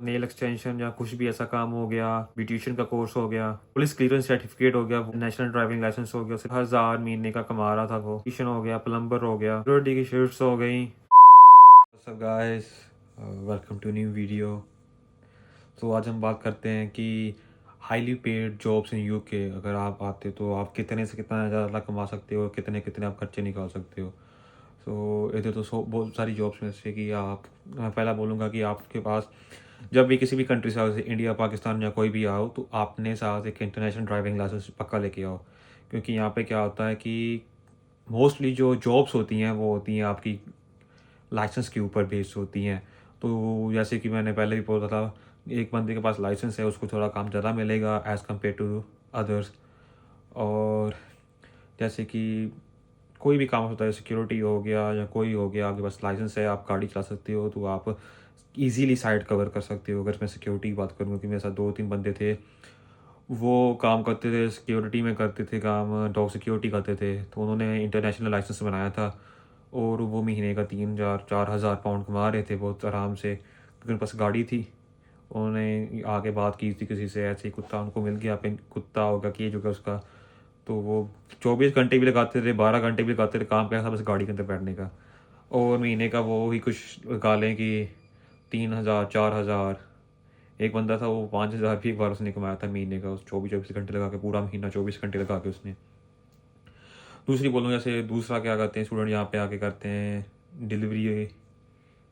Nail extension या कुछ भी ऐसा काम हो गया, ब्यूटिशियन का कोर्स हो गया, पुलिस क्लियरेंस सर्टिफिकेट हो गया, नेशनल ड्राइविंग लाइसेंस हो गया, सिर्फ 1000 महीने का कमा रहा था वो, ब्यूटिशियन हो गया, प्लम्बर हो गया, सिक्योरिटी की शिफ्ट्स हो गई। सब guys, welcome to new video. तो आज हम बात करते हैं कि highly paid jobs in UK अगर आप आते तो आप कितने से कितना ज़्यादा कमा सकते हो, कितने कितने आप खर्चे निकाल सकते हो। सो इधर तो बहुत सारी जॉब्स में से कि आप, मैं पहला बोलूँगा कि आपके पास जब भी किसी भी कंट्री से आओ, जैसे इंडिया, पाकिस्तान या कोई भी आओ, तो आपने साथ एक इंटरनेशनल ड्राइविंग लाइसेंस पक्का लेके आओ। क्योंकि यहाँ पे क्या होता है कि मोस्टली जो जॉब्स होती हैं वो होती हैं आपकी लाइसेंस के ऊपर बेस्ड होती हैं। तो जैसे कि मैंने पहले भी बोला था, एक बंदे के पास लाइसेंस है उसको थोड़ा काम ज़्यादा मिलेगा एज़ कम्पेयर टू अदर्स। और जैसे कि कोई भी काम होता है, सिक्योरिटी हो गया या कोई हो गया, आपके पास लाइसेंस है, आप गाड़ी चला सकते हो, तो आप इजीली साइट कवर कर सकते हो। अगर मैं सिक्योरिटी की बात करूँ, कि मेरे साथ 2-3 बंदे थे, वो काम करते थे, सिक्योरिटी में करते थे काम, डॉग सिक्योरिटी करते थे, तो उन्होंने इंटरनेशनल लाइसेंस बनाया था और वो महीने का 3,000-4,000 पाउंड कमा रहे थे बहुत आराम से, क्योंकि उनके पास गाड़ी थी। उन्होंने आगे बात की थी किसी से, ऐसे ही कुत्ता उनको मिल गया, कुत्ता होगा केज होगा उसका, तो वो 24 घंटे भी लगाते थे, 12 घंटे भी लगाते थे, काम क्या था बस गाड़ी के अंदर बैठने का। और महीने का वो ही कुछ लगा लें कि 3,000-4,000। एक बंदा था वो 5,000 भी एक बार उसने कमाया था महीने का, उस 24-24 घंटे लगा के, पूरा महीना 24 घंटे लगा के उसने। दूसरी बोलूँ, जैसे दूसरा क्या करते हैं स्टूडेंट यहाँ पे आके करते हैं, डिलीवरी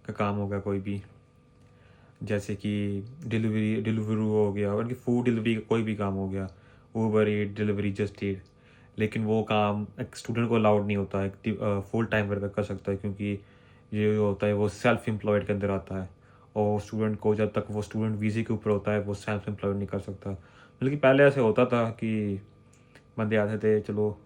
का काम हो गया कोई भी, जैसे कि डिलीवरू हो गया, और फूड डिलीवरी का कोई भी काम हो गया, ऊबर ईट, डिलीवरी, जस्ट ईट। लेकिन वो काम एक स्टूडेंट को अलाउड नहीं होता है, एक फुल टाइम वर्कर कर सकता है, क्योंकि ये जो होता है वो सेल्फ एम्प्लॉयड के अंदर आता है। और स्टूडेंट को, जब तक वो स्टूडेंट वीज़े के ऊपर होता है, वो सेल्फ एम्प्लॉयड नहीं कर सकता। बल्कि पहले ऐसे होता था कि बंदे आते थे, चलो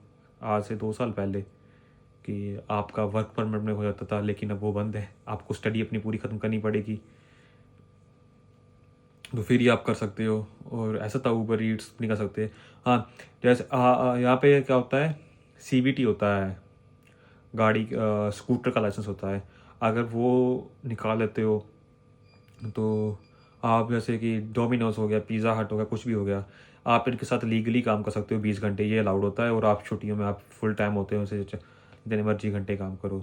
आज से 2 साल पहले, कि आपका वर्क परमिट में हो जाता था, लेकिन अब वो बंद है, आपको स्टडी अपनी पूरी ख़त्म करनी पड़ेगी, तो फिर ही आप कर सकते हो। और ऐसा था ऊबर ईट्स नहीं कर सकते। हाँ, जैसे यहाँ पे क्या होता है, सीबीटी होता है, गाड़ी स्कूटर का लाइसेंस होता है। अगर वो निकाल लेते हो तो आप, जैसे कि डोमिनोज हो गया, पिज़्ज़ा हट हो गया, कुछ भी हो गया, आप इनके साथ लीगली काम कर सकते हो। 20 घंटे ये अलाउड होता है, और आप छुट्टियों में आप फुल टाइम होते हो, उसे जितने मर्जी घंटे काम करो।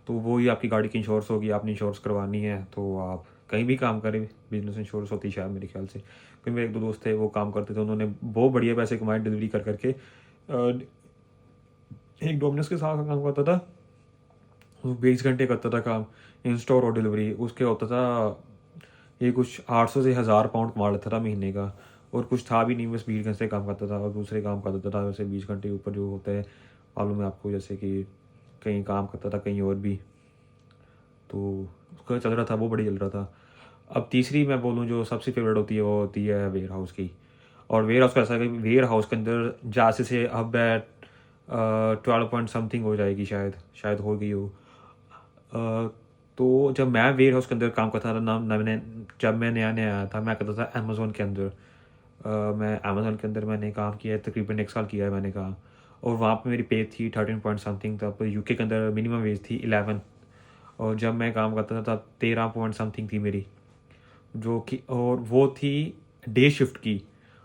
तो वो ही आपकी गाड़ी की इंश्योरेंस होगी, आपने इंश्योरेंस करवानी है तो आप कहीं भी काम करें, बिजनेस इंश्योरेंस होती है शायद मेरे ख्याल से। क्योंकि मेरे 1-2 दोस्त थे वो काम करते थे, उन्होंने बहुत बढ़िया पैसे कमाए डिलीवरी कर करके। एक डोमिनोज के साथ काम करता था, वो 20 घंटे करता था काम, इन स्टोर और डिलीवरी, उसके होता था ये कुछ 800 से 1,000 पाउंड कमा लेता था महीने का। और कुछ था भी नहीं, बस 20 घंटे काम करता था और दूसरे काम कर देता था। वैसे 20 घंटे के ऊपर जो होता है, मालूम है आपको, जैसे कि कहीं काम करता था, कहीं और भी, तो उसका चल रहा था, वो बड़ी चल रहा था। अब तीसरी मैं बोलूँ जो सबसे फेवरेट होती है, वो होती है वेयर हाउस की। और वेयर हाउस का ऐसा है कि वेयर हाउस के अंदर जैसे से अब 12 पॉइंट समथिंग हो जाएगी, शायद हो गई हो। तो जब मैं वेयर हाउस के अंदर काम करता था ना, जब मैं नया नया आया था, मैं करता था अमेज़ोन के अंदर। मैं अमेज़ोन के अंदर मैंने काम किया है, तकरीबन 1 साल किया है मैंने काम। और वहाँ पे मेरी पे थी 13 पॉइंट समथिंग, तब यूके के अंदर मिनिमम वेज थी 11। और जब मैं काम करता था तब 13 पॉइंट समथिंग थी मेरी, जो कि, और वो थी डे शिफ्ट की।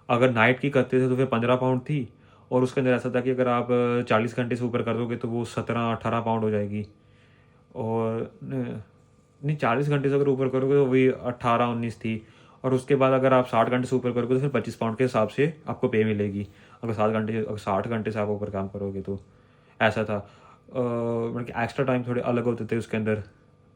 अगर नाइट की करते थे तो फिर 15 पाउंड थी। और उसके अंदर ऐसा था कि अगर आप 40 घंटे से ऊपर कर दोगे तो वो 17-18 पाउंड हो जाएगी। और नहीं, 40 घंटे से अगर ऊपर करोगे तो वही 18-19 थी। और उसके बाद अगर आप 60 घंटे से ऊपर करोगे तो फिर 25 पाउंड के हिसाब से आपको पे मिलेगी। अगर 60 घंटे से आप ऊपर काम करोगे तो ऐसा था। मतलब कि एक्स्ट्रा टाइम थोड़े अलग होते थे उसके अंदर,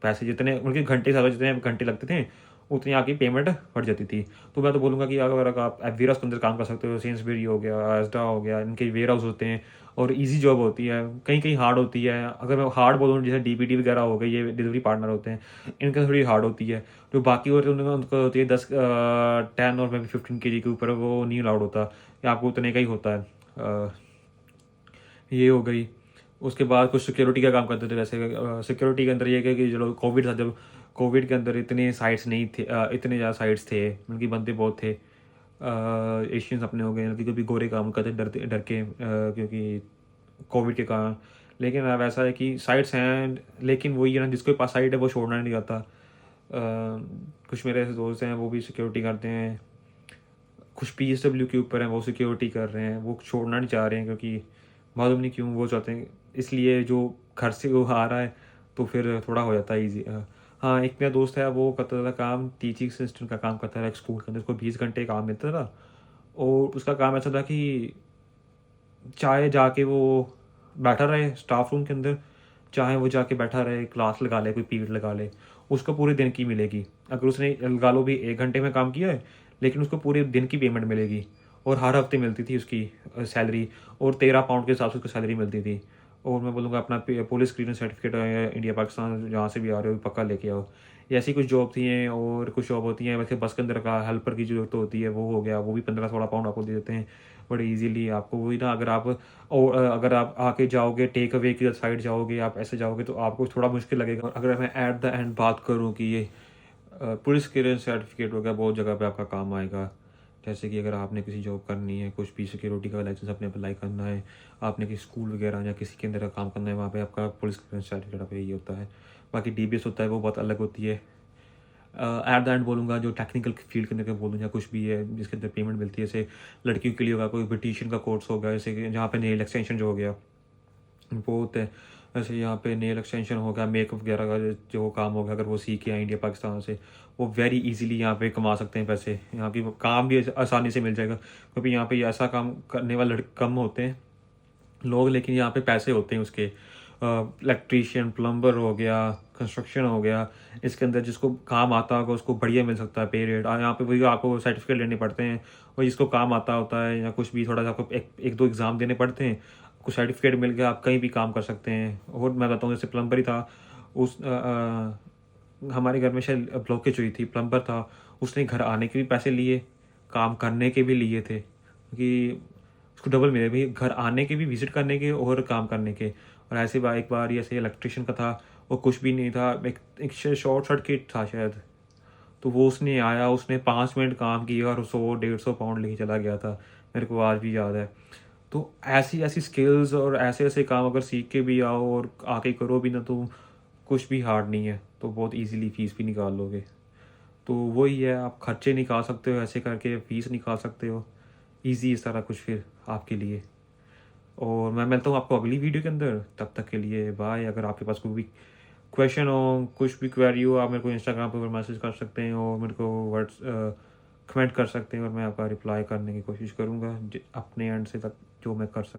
पैसे जितने, मतलब कि घंटे हिसाब से जितने घंटे लगते थे उतनी आपकी पेमेंट बढ़ जाती थी। तो मैं तो बोलूँगा कि अगर आप वेयर हाउस के अंदर काम कर सकते हो, सेंसबेरी हो गया, एस्डा हो गया, इनके वेयर हाउस होते हैं, और इजी जॉब होती है, कहीं कहीं हार्ड होती है। अगर मैं हार्ड बोलूँ, जैसे डीपीडी वगैरह हो गई, ये डिलीवरी पार्टनर होते हैं, इनका थोड़ी हार्ड होती है। जो बाकी होते हैं उनका होती है 10 और मे बी 15 केजी के ऊपर, वो नहीं अलाउड होता, कि आपको उतने का ही होता है। ये हो गई। उसके बाद कुछ सिक्योरिटी का काम करते थे, जैसे सिक्योरिटी के अंदर ये है कि चलो कोविड था, जब कोविड के अंदर इतने साइट्स नहीं थे, इतने ज़्यादा साइट्स थे, उनकी बंदे बहुत थे। एशियंस अपने हो गए, क्योंकि कभी गोरे काम करते डर के, क्योंकि कोविड के कारण। लेकिन अब ऐसा है कि साइट्स हैं, लेकिन वही है ना, जिसके पास साइट है वो छोड़ना नहीं चाहता। कुछ मेरे ऐसे दोस्त हैं वो भी सिक्योरिटी करते हैं, कुछ पीएसडब्ल्यू के ऊपर हैं वो सिक्योरिटी कर रहे हैं, वो छोड़ना नहीं चाह रहे हैं क्योंकि मालूम नहीं क्यों वो चाहते हैं, इसलिए जो घर से वो आ रहा है तो फिर थोड़ा हो जाता है ईजी। हाँ, एक मेरा दोस्त है वो करता था काम, टीचिंग असिस्टेंट का काम करता था एक स्कूल के अंदर, उसको 20 घंटे काम मिलता था। और उसका काम ऐसा था कि चाहे जाके वो बैठा रहे स्टाफ रूम के अंदर, चाहे वो जाके बैठा रहे क्लास लगा ले, कोई पीरियड लगा ले, उसको पूरे दिन की मिलेगी। अगर उसने लगा लो भी 1 घंटे में काम किया है, लेकिन उसको पूरे दिन की पेमेंट मिलेगी। और हर हफ्ते मिलती थी उसकी सैलरी, और 13 पाउंड के हिसाब से उसको सैलरी मिलती थी। और मैं बोलूँगा अपना police clearance certificate India Pakistan जहाँ से भी आ रहे हो पक्का लेके आओ। ये ऐसी कुछ जॉब थी हैं, और कुछ जॉब होती हैं वैसे बस के अंदर का हेल्पर की ज़रूरत होती है, वो हो गया, वो भी 15-16 पाउंड आपको दे देते हैं बड़े ईजीली आपको। वही ना, अगर आप और अगर आप आके जाओगे टेक अवे की साइड जाओगे, आप ऐसे जाओगे तो आपको थोड़ा मुश्किल लगेगा। और अगर मैं एट द एंड बात करूँ कि ये पुलिस क्लियरेंस सर्टिफिकेट हो गया, बहुत जगह पे आपका काम आएगा। जैसे कि अगर आपने किसी जॉब करनी है, कुछ भी सिक्योरिटी का लाइसेंस अपने अप्लाई करना है, आपने किसी स्कूल वगैरह या किसी के अंदर का काम करना है, वहाँ पे आपका पुलिस क्लियरेंस सर्टिफिकेट पे यही होता है। बाकी डीबीएस होता है वो बहुत अलग होती है। एट द एंड बोलूँगा जो टेक्निकल फील्ड के अंदर का बोलूँ या कुछ भी है जिसके अंदर पेमेंट मिलती है, जैसे लड़कियों के लिए होगा कोई ब्यूटिशियन का कोर्स होगा, जैसे कि जहाँ पे नेल एक्सटेंशन जो हो गया वो होते हैं, जैसे यहाँ पे नेल एक्सटेंशन हो गया, मेकअप वगैरह का जो काम हो गया, अगर वो सीख के आए इंडिया पाकिस्तान से, वो वेरी इजीली यहाँ पे कमा सकते हैं पैसे। यहाँ की काम भी आसानी से मिल जाएगा क्योंकि यहाँ पे ऐसा काम करने वाले लड़के कम होते हैं लोग, लेकिन यहाँ पे पैसे होते हैं उसके। इलेक्ट्रीशियन, प्लम्बर हो गया, कंस्ट्रक्शन हो गया, इसके अंदर जिसको काम आता होगा उसको बढ़िया मिल सकता है पे रेट। और यहाँ पे वही आपको सर्टिफिकेट लेने पड़ते हैं, और जिसको काम आता होता है या कुछ भी थोड़ा सा आपको एक दो एग्ज़ाम देने पड़ते हैं, आपको सर्टिफिकेट मिल गया, आप कहीं भी काम कर सकते हैं। और मैं बताऊँ जैसे प्लम्बर ही था, उस हमारे घर में शायद ब्लॉकेज हुई थी, प्लम्बर था, उसने घर आने के भी पैसे लिए, काम करने के भी लिए थे, क्योंकि उसको डबल मिले भाई, घर आने के भी, विजिट करने के और काम करने के। और ऐसे एक बार ही ऐसे इलेक्ट्रिशियन का था, वो कुछ भी नहीं था, एक शॉर्ट सर्किट था शायद, तो वो उसने आया, उसने 5 मिनट काम किया और 100-150 पाउंड लेके चला गया था, मेरे को आज भी याद है। तो ऐसी ऐसी स्किल्स और ऐसे ऐसे काम अगर सीख के भी आओ और आके करो भी ना, तो कुछ भी हार्ड नहीं है, तो बहुत इजीली फीस भी निकाल लोगे। तो वही है, आप खर्चे निकाल सकते हो ऐसे करके, फीस निकाल सकते हो, ईजी है सारा कुछ फिर आपके लिए। और मैं मिलता हूँ आपको अगली वीडियो के अंदर, तब तक के लिए बाय। अगर आपके पास कोई भी क्वेश्चन हो, कुछ भी क्वेरी हो, आप मेरे को इंस्टाग्राम पर मैसेज कर सकते हैं और मेरे को कमेंट कर सकते हैं, और मैं आपका रिप्लाई करने की कोशिश करूँगा अपने एंड से तक जो मैं कर सकता